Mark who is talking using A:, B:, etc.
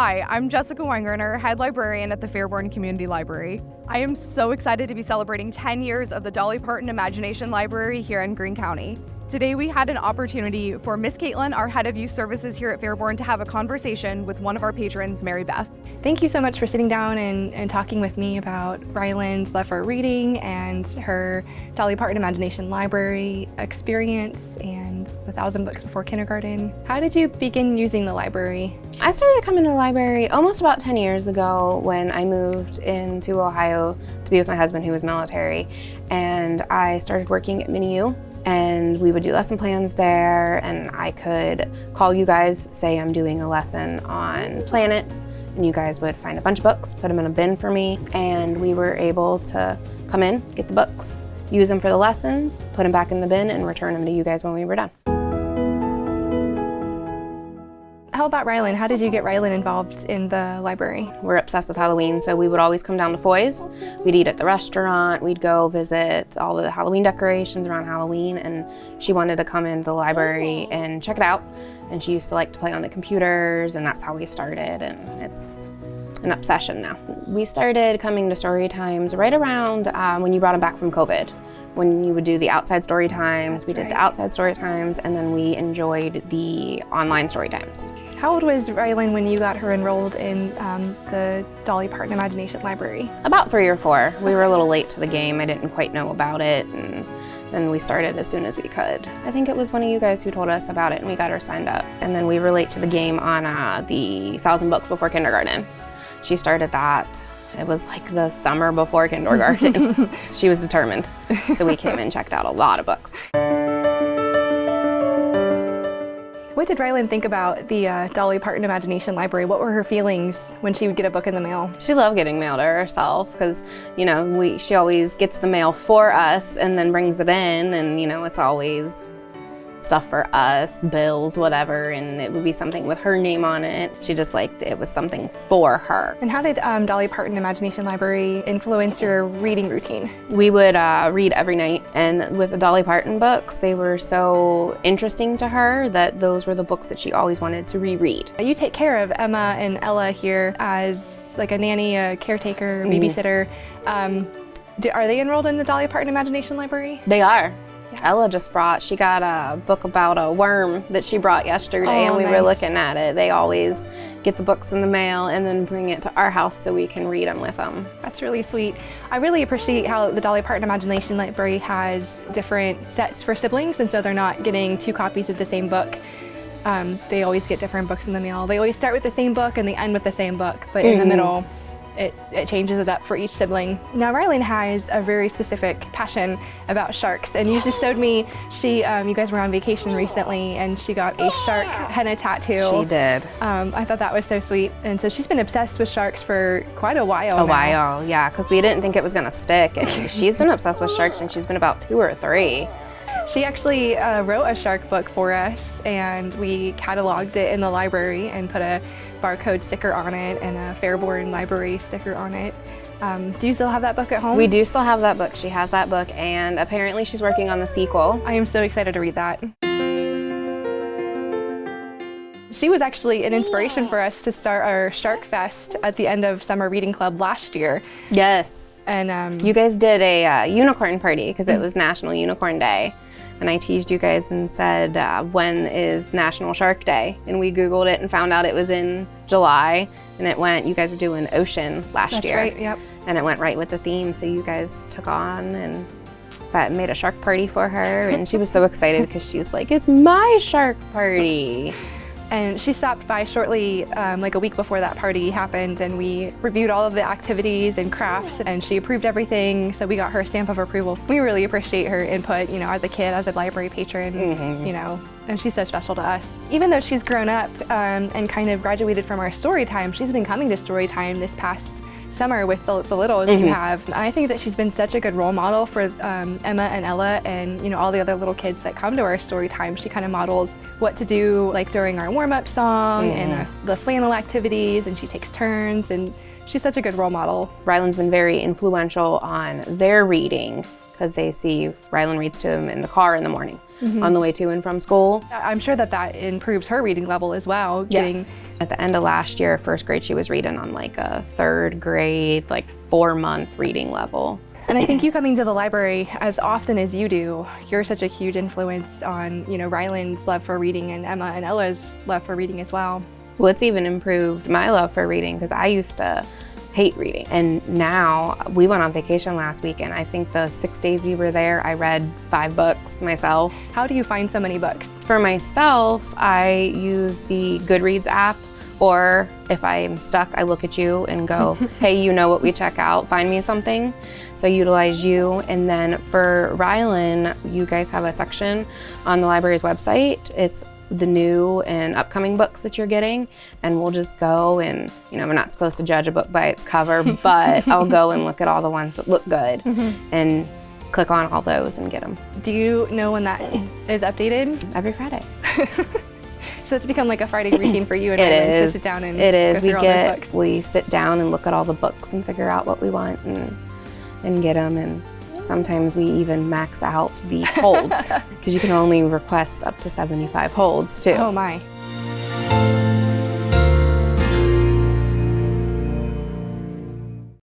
A: Hi, I'm Jessica Weingartner, head librarian at the Fairborn Community Library. I am so excited to be celebrating 10 years of the Dolly Parton Imagination Library here in Greene County. Today we had an opportunity for Miss Caitlin, our head of youth services here at Fairborn, to have a conversation with one of our patrons, MaryBeth.
B: Thank you so much for sitting down and talking with me about Ryland's love for reading and her Dolly Parton Imagination Library experience and the 1,000 books before kindergarten. How did you begin using the library?
C: I started coming to the library almost about 10 years ago when I moved into Ohio to be with my husband, who was military, and I started working at Mini-U. And we would do lesson plans there, and I could call you guys, say I'm doing a lesson on planets, and you guys would find a bunch of books, put them in a bin for me, and we were able to come in, get the books, use them for the lessons, put them back in the bin, and return them to you guys when we were done.
B: How about Ryland? How did you get Ryland involved in the library?
C: We're obsessed with Halloween, so we would always come down to Foy's. We'd eat at the restaurant, we'd go visit all the Halloween decorations around Halloween, and she wanted to come into the library and check it out. And she used to like to play on the computers, and that's how we started, and it's an obsession now. We started coming to story times right around when you brought them back from COVID. When you would do the outside story times, we did the outside story times, and then we enjoyed the online story times.
B: How old was Ryland when you got her enrolled in the Dolly Parton Imagination Library?
C: About 3 or 4. We were a little late to the game. I didn't quite know about it, and then we started as soon as we could. I think it was one of you guys who told us about it, and we got her signed up. And then we were late to the game on the 1,000 books before kindergarten. She started that. It was like the summer before kindergarten. She was determined. So we came and checked out a lot of books.
B: What did Ryland think about the Dolly Parton Imagination Library? What were her feelings when she would get a book in the mail?
C: She loved getting mail to herself because, you know, she always gets the mail for us and then brings it in, and, you know, it's always stuff for us, bills, whatever, and it would be something with her name on it. She just liked it was something for her.
B: And how did Dolly Parton Imagination Library influence your reading routine?
C: We would read every night, and with the Dolly Parton books, they were so interesting to her that those were the books that she always wanted to reread.
B: You take care of Emma and Ella here as like a nanny, a caretaker, babysitter. Are they enrolled in the Dolly Parton Imagination Library?
C: They are. Ella just she got a book about a worm that she brought yesterday, and we were looking at it. They always get the books in the mail and then bring it to our house so we can read them with them.
B: That's really sweet. I really appreciate how the Dolly Parton Imagination Library has different sets for siblings, and so they're not getting 2 copies of the same book. They always get different books in the mail. They always start with the same book and they end with the same book, but in the middle, it changes it up for each sibling. Now Ryland has a very specific passion about sharks, and you just showed me, you guys were on vacation recently and she got a shark henna tattoo.
C: She did.
B: I thought that was so sweet, and so she's been obsessed with sharks for quite a while now.
C: Yeah, because we didn't think it was gonna stick, and she's been obsessed with sharks since she's been about 2 or 3.
B: She actually wrote a shark book for us, and we cataloged it in the library and put a barcode sticker on it and a Fairborn Library sticker on it. Do you still have that book at home?
C: We do still have that book. She has that book, and apparently she's working on the sequel.
B: I am so excited to read that. She was actually an inspiration for us to start our Shark Fest at the end of Summer Reading Club last year.
C: Yes.
B: And
C: you guys did a unicorn party because it was National Unicorn Day. And I teased you guys and said, when is National Shark Day? And we Googled it and found out it was in July. And you guys were doing Ocean last year.
B: That's right, yep.
C: And it went right with the theme. So you guys took on and made a shark party for her. And she was so excited because she's like, it's my shark party.
B: And she stopped by shortly, like a week before that party happened, and we reviewed all of the activities and crafts, and she approved everything, so we got her stamp of approval. We really appreciate her input, you know, as a kid, as a library patron, you know, and she's so special to us. Even though she's grown up and kind of graduated from our story time, she's been coming to story time this past summer with the littles you have. I think that she's been such a good role model for Emma and Ella and, you know, all the other little kids that come to our story time. She kind of models what to do like during our warm-up song and the flannel activities, and she takes turns, and she's such a good role model.
C: Ryland's been very influential on their reading because they see Ryland reads to them in the car in the morning. on the way to and from school.
B: I'm sure that improves her reading level as well.
C: Yes. At the end of last year, first grade, she was reading on like a third grade, like 4-month reading level.
B: And I think you coming to the library as often as you do, you're such a huge influence on, Ryland's love for reading and Emma and Ella's love for reading as well.
C: Well, it's even improved my love for reading because I used to hate reading. And now we went on vacation last week, and I think the 6 days we were there, I read 5 books myself.
B: How do you find so many books?
C: For myself, I use the Goodreads app, or if I'm stuck, I look at you and go, hey, you know what we check out, find me something. So I utilize you. And then for Rylan, you guys have a section on the library's website. It's the new and upcoming books that you're getting, and we'll just go and, we're not supposed to judge a book by its cover, but I'll go and look at all the ones that look good and click on all those and get them.
B: Do you know when that is updated?
C: Every Friday.
B: So it's become like a Friday routine for you and
C: It
B: Rylan
C: is.
B: to sit down and
C: It is.
B: go through all those books.
C: We sit down and look at all the books and figure out what we want and get them, and sometimes we even max out the holds because you can only request up to 75 holds too.
B: Oh my.